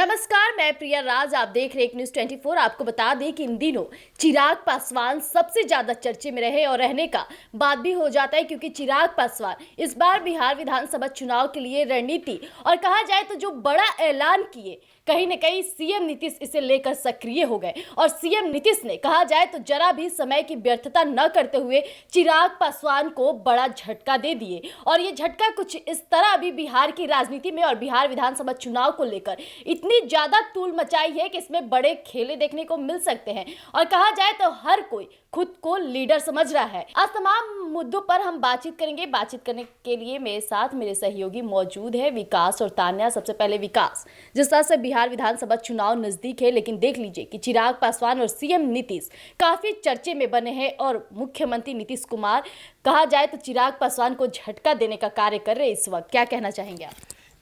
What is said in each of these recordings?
नमस्कार, मैं प्रिया राज। आप देख रहे हैं न्यूज़ 24। आपको बता दें कि इन दिनों चिराग पासवान सबसे ज्यादा चर्चे में रहे और रहने का बात भी हो जाता है, क्योंकि चिराग पासवान इस बार बिहार विधानसभा चुनाव के लिए रणनीति और कहा जाए तो जो बड़ा ऐलान किए, कहीं न कहीं सीएम नीतीश इसे लेकर सक्रिय हो गए और सीएम नीतीश ने कहा जाए तो जरा भी समय की व्यर्थता न करते हुए चिराग पासवान को बड़ा झटका दे दिए। और ये झटका कुछ इस तरह अभी बिहार की राजनीति में और बिहार विधानसभा चुनाव को लेकर इतनी ज्यादा तूल मचाई है कि इसमें बड़े खेले देखने को मिल सकते हैं और कहा जाए तो हर कोई खुद को लीडर समझ रहा है। आज तमाम मुद्दों पर हम बातचीत करेंगे। बातचीत करने के लिए मेरे साथ मेरे सहयोगी मौजूद है, विकास और तान्या। सबसे पहले विकास, जिस तरह से बिहार विधानसभा चुनाव नजदीक है, लेकिन देख लीजिए कि चिराग पासवान और सीएम नीतीश काफी चर्चे में बने हैं और मुख्यमंत्री नीतीश कुमार कहा जाए तो चिराग पासवान को झटका देने का कार्य कर रहे इस वक्त। क्या कहना चाहेंगे आप?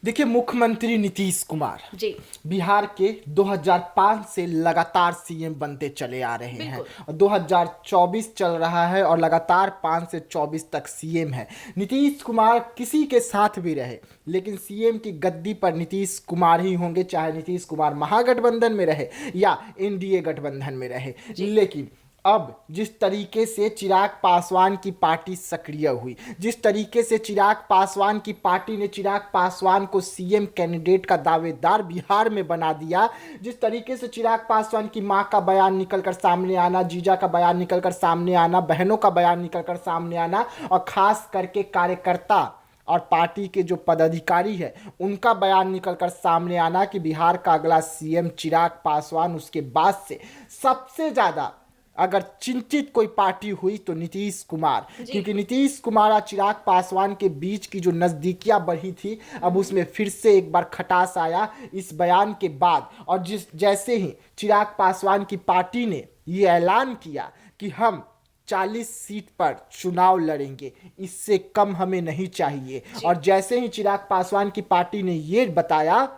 देखिए, मुख्यमंत्री नीतीश कुमार जी बिहार के 2005 से लगातार सीएम बनते चले आ रहे हैं और 2024 चल रहा है और लगातार 5 से 24 तक सीएम है। नीतीश कुमार किसी के साथ भी रहे, लेकिन सीएम की गद्दी पर नीतीश कुमार ही होंगे, चाहे नीतीश कुमार महागठबंधन में रहे या एनडीए गठबंधन में रहे। लेकिन अब जिस तरीके से चिराग पासवान की पार्टी सक्रिय हुई, जिस तरीके से चिराग पासवान की पार्टी ने चिराग पासवान को सीएम कैंडिडेट का दावेदार बिहार में बना दिया, जिस तरीके से चिराग पासवान की मां का बयान निकलकर सामने आना, जीजा का बयान निकलकर सामने आना, बहनों का बयान निकलकर सामने आना और खास करके कार्यकर्ता और पार्टी के जो पदाधिकारी है उनका बयान निकलकर सामने आना कि बिहार का अगला सीएम चिराग पासवान, उसके बाद से सबसे ज़्यादा अगर चिंतित कोई पार्टी हुई तो नीतीश कुमार, क्योंकि नीतीश कुमार और चिराग पासवान के बीच की जो नज़दीकियां बढ़ी थी, अब उसमें फिर से एक बार खटास आया इस बयान के बाद। और जैसे ही चिराग पासवान की पार्टी ने ये ऐलान किया कि हम 40 सीट पर चुनाव लड़ेंगे, इससे कम हमें नहीं चाहिए, और जैसे ही चिराग पासवान की पार्टी ने ये बताया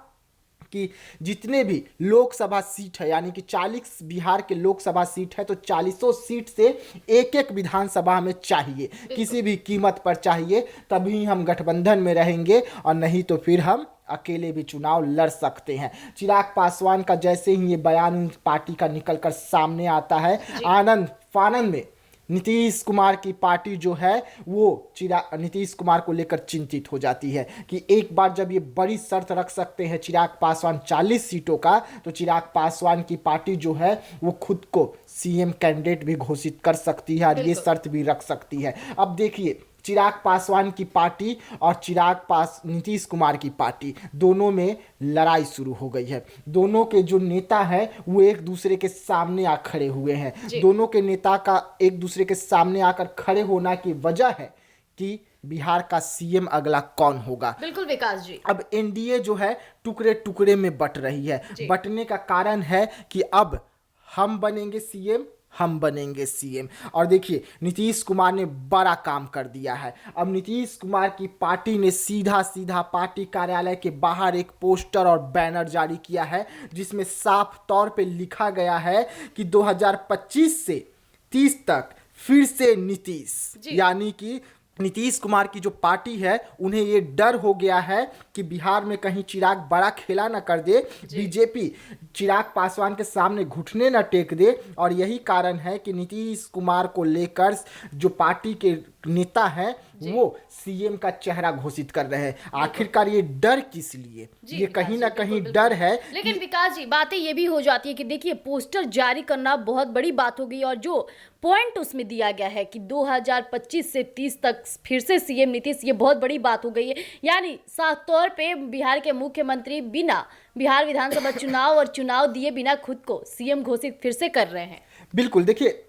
कि जितने भी लोकसभा सीट है, यानी कि 40 बिहार के लोकसभा सीट है, तो 40 सीट से एक एक विधानसभा में चाहिए, किसी भी कीमत पर चाहिए, तभी हम गठबंधन में रहेंगे और नहीं तो फिर हम अकेले भी चुनाव लड़ सकते हैं। चिराग पासवान का जैसे ही ये बयान पार्टी का निकलकर सामने आता है, आनंद फानंद में नीतीश कुमार की पार्टी जो है वो नीतीश कुमार को लेकर चिंतित हो जाती है कि एक बार जब ये बड़ी शर्त रख सकते हैं चिराग पासवान 40 सीटों का, तो चिराग पासवान की पार्टी जो है वो खुद को सीएम कैंडिडेट भी घोषित कर सकती है और ये शर्त भी रख सकती है। अब देखिए, चिराग पासवान की पार्टी और नीतीश कुमार की पार्टी, दोनों में लड़ाई शुरू हो गई है। दोनों के जो नेता है वो एक दूसरे के सामने आ खड़े हुए हैं। दोनों के नेता का एक दूसरे के सामने आकर खड़े होना की वजह है कि बिहार का सीएम अगला कौन होगा। बिल्कुल विकास जी। अब एनडीए जो है टुकड़े टुकड़े में बट रही है। बटने का कारण है कि अब हम बनेंगे सीएम, हम बनेंगे सीएम। और देखिए, नीतीश कुमार ने बड़ा काम कर दिया है। अब नीतीश कुमार की पार्टी ने सीधा सीधा पार्टी कार्यालय के बाहर एक पोस्टर और बैनर जारी किया है, जिसमें साफ तौर पे लिखा गया है कि 2025 से 30 तक फिर से नीतीश, यानी कि नीतीश कुमार की जो पार्टी है उन्हें ये डर हो गया है कि बिहार में कहीं चिराग बड़ा खेला ना कर दे, बीजेपी चिराग पासवान के सामने घुटने ना टेक दे, और यही कारण है कि नीतीश कुमार को लेकर जो पार्टी के नेता हैं वो सीएम का चेहरा घोषित कर रहे हैं। आखिरकार ये डर किस लिए? ये कहीं ना कहीं डर है। लेकिन विकास जी, बातें ये भी हो जाती है कि देखिए, पोस्टर जारी करना बहुत बड़ी बात हो गई और जो पॉइंट उसमें दिया गया है कि 2025 से 30 तक फिर से सीएम नीतीश, ये बहुत बड़ी बात हो गई है। यानी साफ तौर पे बिहार के मुख्यमंत्री बिना बिहार विधानसभा चुनाव और चुनाव दिए बिना खुद को सीएम घोषित फिर से कर रहे हैं। बिल्कुल, देखिए,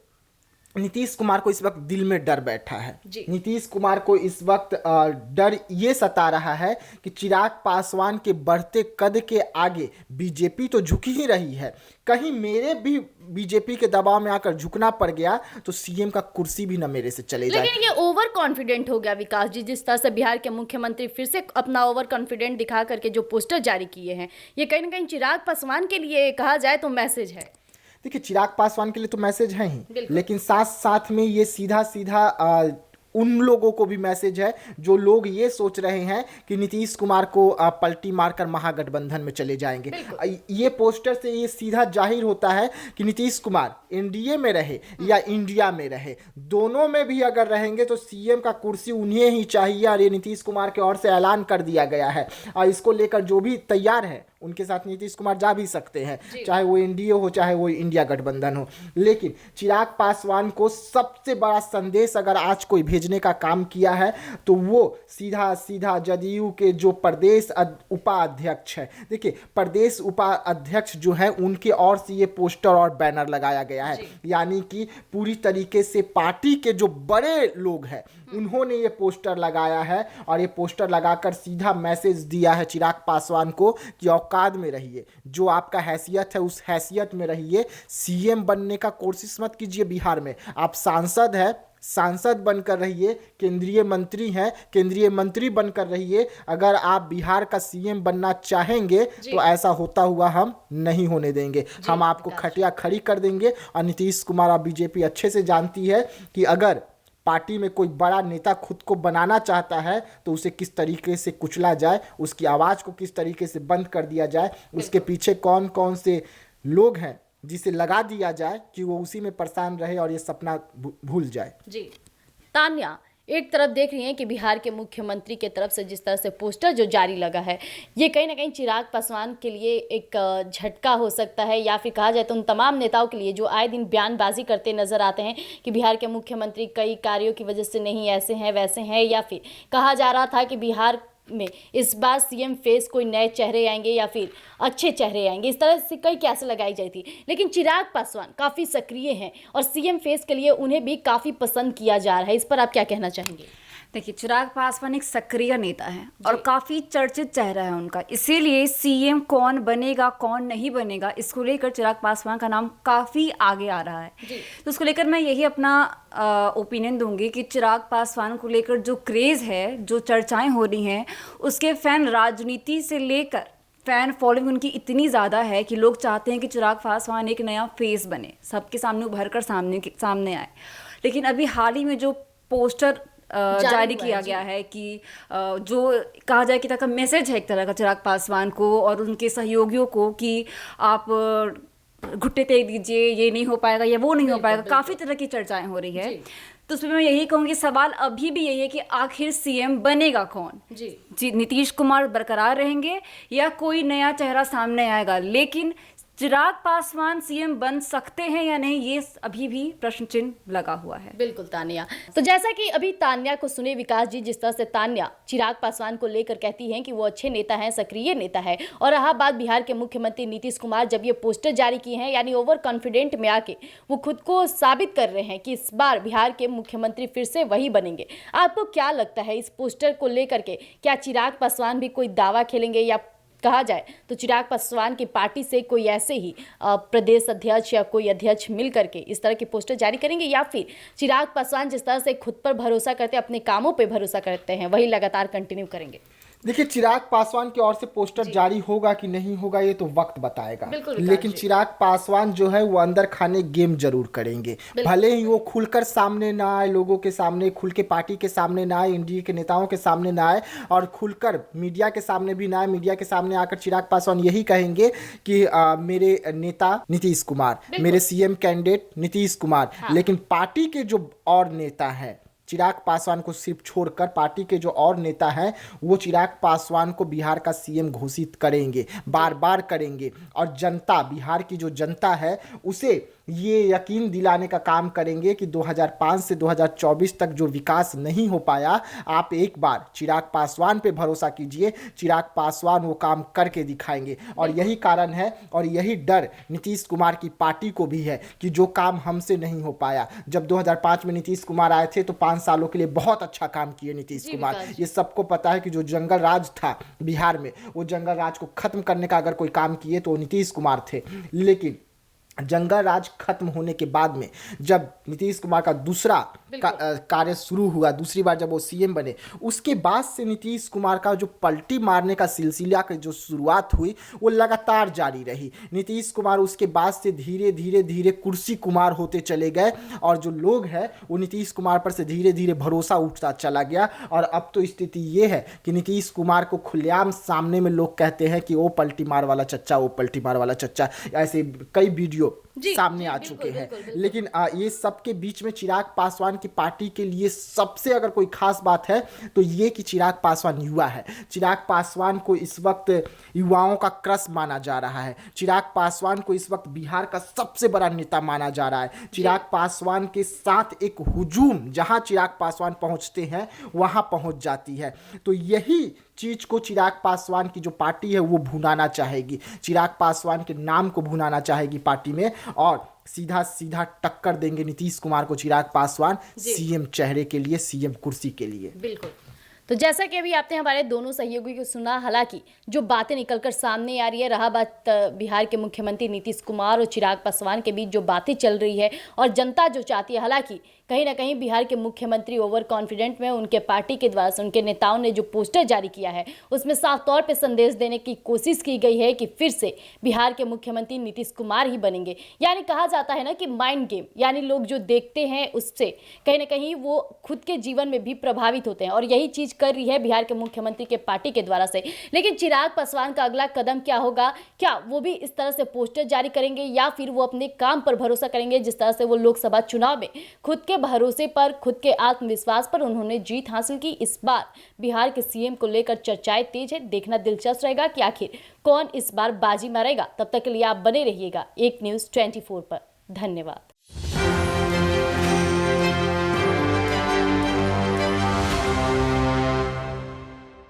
नीतीश कुमार को इस वक्त दिल में डर बैठा है। नीतीश कुमार को इस वक्त डर ये सता रहा है कि चिराग पासवान के बढ़ते कद के आगे बीजेपी तो झुकी ही रही है, कहीं मेरे भी बीजेपी के दबाव में आकर झुकना पड़ गया तो सीएम का कुर्सी भी न मेरे से चले जाए। लेकिन ये ओवर कॉन्फिडेंट हो गया विकास जी, जिस तरह से बिहार के मुख्यमंत्री फिर से अपना ओवर कॉन्फिडेंट दिखा करके जो पोस्टर जारी किए हैं, ये कहीं ना कहीं चिराग पासवान के लिए कहा जाए तो मैसेज है। देखिए, चिराग पासवान के लिए तो मैसेज है ही, लेकिन साथ साथ में ये सीधा सीधा उन लोगों को भी मैसेज है जो लोग ये सोच रहे हैं कि नीतीश कुमार को पलटी मारकर महागठबंधन में चले जाएंगे। ये पोस्टर से ये सीधा जाहिर होता है कि नीतीश कुमार एनडीए में रहे या इंडिया में रहे, दोनों में भी अगर रहेंगे तो सीएम का कुर्सी उन्हें ही चाहिए, और ये नीतीश कुमार की ओर से ऐलान कर दिया गया है। और इसको लेकर जो भी तैयार है उनके साथ नीतीश कुमार जा भी सकते हैं, चाहे वो एनडीए हो चाहे वो इंडिया गठबंधन हो। लेकिन चिराग पासवान को सबसे बड़ा संदेश अगर आज कोई भेजने का काम किया है तो वो सीधा सीधा जदयू के जो प्रदेश उपाध्यक्ष है, देखिए प्रदेश उपाध्यक्ष जो है उनके ओर से ये पोस्टर और बैनर लगाया गया है, यानी कि पूरी तरीके से पार्टी के जो बड़े लोग हैं उन्होंने ये पोस्टर लगाया है, और ये पोस्टर लगाकर सीधा मैसेज दिया है चिराग पासवान को कि औकात में रहिए, जो आपका हैसियत है उस हैसियत में रहिए, सीएम बनने का कोशिश मत कीजिए। बिहार में आप सांसद है, सांसद बनकर रहिए, केंद्रीय मंत्री हैं, केंद्रीय मंत्री बनकर रहिए। अगर आप बिहार का सीएम बनना चाहेंगे तो ऐसा होता हुआ हम नहीं होने देंगे, हम आपको खटिया खड़ी कर देंगे। और नीतीश कुमार और बीजेपी अच्छे से जानती है कि अगर पार्टी में कोई बड़ा नेता खुद को बनाना चाहता है तो उसे किस तरीके से कुचला जाए, उसकी आवाज़ को किस तरीके से बंद कर दिया जाए, उसके पीछे कौन कौन से लोग हैं जिसे लगा दिया जाए कि वो उसी में परेशान रहे और ये सपना भूल जाए। जी तान्या, एक तरफ देख रही हैं कि बिहार के मुख्यमंत्री के तरफ से जिस तरह से पोस्टर जो जारी लगा है, ये कहीं ना कहीं चिराग पासवान के लिए एक झटका हो सकता है, या फिर कहा जाए तो उन तमाम नेताओं के लिए जो आए दिन बयानबाजी करते नजर आते हैं कि बिहार के मुख्यमंत्री कई कार्यों की वजह से नहीं ऐसे हैं वैसे हैं, या फिर कहा जा रहा था कि बिहार में इस बार सीएम फेस कोई नए चेहरे आएंगे या फिर अच्छे चेहरे आएंगे, इस तरह से कई कैसे लगाई जाती थी। लेकिन चिराग पासवान काफ़ी सक्रिय हैं और सीएम फेस के लिए उन्हें भी काफ़ी पसंद किया जा रहा है, इस पर आप क्या कहना चाहेंगे? देखिए, चिराग पासवान एक सक्रिय नेता है और काफ़ी चर्चित चेहरा है उनका, इसीलिए सीएम कौन बनेगा कौन नहीं बनेगा इसको लेकर चिराग पासवान का नाम काफ़ी आगे आ रहा है। तो उसको लेकर मैं यही अपना ओपिनियन दूंगी कि चिराग पासवान को लेकर जो क्रेज़ है, जो चर्चाएं हो रही हैं, उसके फैन राजनीति से लेकर फ़ैन फॉलोइंग उनकी इतनी ज़्यादा है कि लोग चाहते हैं कि चिराग पासवान एक नया फेस बने, सबके सामने उभर कर सामने आए। लेकिन अभी हाल ही में जो पोस्टर जारी किया गया है कि जो कहा जाए कि तक मैसेज है एक तरह का चिराग पासवान को और उनके सहयोगियों को कि आप घुट्टे टेक दीजिए, ये नहीं हो पाएगा या वो नहीं हो पाएगा, काफ़ी तरह की चर्चाएं हो रही है। तो उसमें मैं यही कहूँगी, सवाल अभी भी यही है कि आखिर सीएम बनेगा कौन? जी नीतीश कुमार बरकरार रहेंगे या कोई नया चेहरा सामने आएगा? लेकिन चिराग पासवान सीएम बन सकते हैं या नहीं, ये अभी भी प्रश्न चिन्ह लगा हुआ है। बिल्कुल तान्या, तो जैसा कि अभी तान्या को सुने विकास जी, जिस तरह से तान्या चिराग पासवान को लेकर कहती हैं कि वो अच्छे नेता हैं, सक्रिय नेता है, और रहा बात बिहार के मुख्यमंत्री नीतीश कुमार, जब ये पोस्टर जारी किए हैं यानी ओवर कॉन्फिडेंट में आके वो खुद को साबित कर रहे हैं कि इस बार बिहार के मुख्यमंत्री फिर से वही बनेंगे। आपको क्या लगता है इस पोस्टर को लेकर के, क्या चिराग पासवान भी कोई दावा खेलेंगे, या कहा जाए तो चिराग पासवान की पार्टी से कोई ऐसे ही प्रदेश अध्यक्ष या कोई अध्यक्ष मिल करके इस तरह के पोस्टर जारी करेंगे, या फिर चिराग पासवान जिस तरह से खुद पर भरोसा करते हैं, अपने कामों पे भरोसा करते हैं, वही लगातार कंटिन्यू करेंगे? देखिए, चिराग पासवान की ओर से पोस्टर जारी होगा कि नहीं होगा ये तो वक्त बताएगा, लेकिन चिराग पासवान जो है वो अंदर खाने गेम जरूर करेंगे। भले ही वो खुलकर सामने ना आए, लोगों के सामने खुल के, पार्टी के सामने ना आए, एनडीए के नेताओं के सामने ना आए, और खुलकर मीडिया के सामने भी ना आए। मीडिया के सामने आकर चिराग पासवान यही कहेंगे कि मेरे नेता नीतीश कुमार, मेरे सीएम कैंडिडेट नीतीश कुमार। लेकिन पार्टी के जो और नेता हैं, चिराग पासवान को सिर्फ छोड़कर पार्टी के जो और नेता हैं वो चिराग पासवान को बिहार का सीएम घोषित करेंगे, बार बार करेंगे। और जनता, बिहार की जो जनता है उसे ये यकीन दिलाने का काम करेंगे कि 2005 से 2024 तक जो विकास नहीं हो पाया, आप एक बार चिराग पासवान पे भरोसा कीजिए, चिराग पासवान वो काम करके दिखाएंगे। और यही कारण है और यही डर नीतीश कुमार की पार्टी को भी है कि जो काम हमसे नहीं हो पाया। जब 2005 में नीतीश कुमार आए थे तो 5 सालों के लिए बहुत अच्छा काम किए नीतीश कुमार। ये सबको पता है कि जो जंगल राज था बिहार में, वो जंगल राज को खत्म करने का अगर कोई काम किए तो नीतीश कुमार थे। लेकिन जंगल राज खत्म होने के बाद में जब नीतीश कुमार का दूसरा कार्य शुरू हुआ, दूसरी बार जब वो सीएम बने, उसके बाद से नीतीश कुमार का जो पलटी मारने का सिलसिला की जो शुरुआत हुई वो लगातार जारी रही। नीतीश कुमार उसके बाद से धीरे धीरे धीरे कुर्सी कुमार होते चले गए और जो लोग हैं वो नीतीश कुमार पर से धीरे धीरे भरोसा उठता चला गया। और अब तो स्थिति ये है कि नीतीश कुमार को खुलेआम सामने में लोग कहते हैं कि वो पलटी मार वाला चच्चा, वो पलटी मार वाला चच्चा, ऐसे कई वीडियो सामने आ चुके हैं। लेकिन ये सबके बीच में चिराग पासवान की पार्टी के लिए सबसे अगर कोई खास बात है तो ये कि चिराग पासवान युवा है। चिराग पासवान को इस वक्त युवाओं का क्रश माना जा रहा है। चिराग पासवान को इस वक्त बिहार का सबसे बड़ा नेता माना जा रहा है। चिराग पासवान के साथ एक हुजूम जहां चिराग पासवान पहुंचते हैं वहां पहुंच जाती है। तो यही चीज को चिराग पासवान की जो पार्टी है वो भुनाना चाहेगी, चिराग पासवान के नाम को भुनाना चाहेगी पार्टी में, और सीधा सीधा टक्कर देंगे नीतीश कुमार को चिराग पासवान सीएम चेहरे के लिए, सीएम कुर्सी के लिए। बिल्कुल। तो जैसा कि अभी आपने हमारे दोनों सहयोगी को सुना, हालांकि जो बातें निकलकर सामने आ रही है, रहा बात बिहार के मुख्यमंत्री नीतीश कुमार और चिराग पासवान के बीच जो बातें चल रही है और जनता जो चाहती है, हालांकि कहीं ना कहीं बिहार के मुख्यमंत्री ओवर कॉन्फिडेंट में उनके पार्टी के द्वारा से उनके नेताओं ने जो पोस्टर जारी किया है उसमें साफ तौर पे संदेश देने की कोशिश की गई है कि फिर से बिहार के मुख्यमंत्री नीतीश कुमार ही बनेंगे। यानी कहा जाता है ना कि माइंड गेम, यानी लोग जो देखते हैं उससे कहीं ना कहीं वो खुद के जीवन में भी प्रभावित होते हैं और यही चीज कर रही है बिहार के मुख्यमंत्री के पार्टी के द्वारा से। लेकिन चिराग पासवान का अगला कदम क्या होगा? क्या वो भी इस तरह से पोस्टर जारी करेंगे या फिर वो अपने काम पर भरोसा करेंगे, जिस तरह से वो लोकसभा चुनाव में खुद के भरोसे पर, खुद के आत्मविश्वास पर उन्होंने जीत हासिल की। इस बार बिहार के सीएम को लेकर चर्चाएं तेज है। देखना दिलचस्प रहेगा कि आखिर कौन इस बार बाजी मारेगा। तब तक के लिए आप बने रहिएगा एक न्यूज़ 24 पर। धन्यवाद।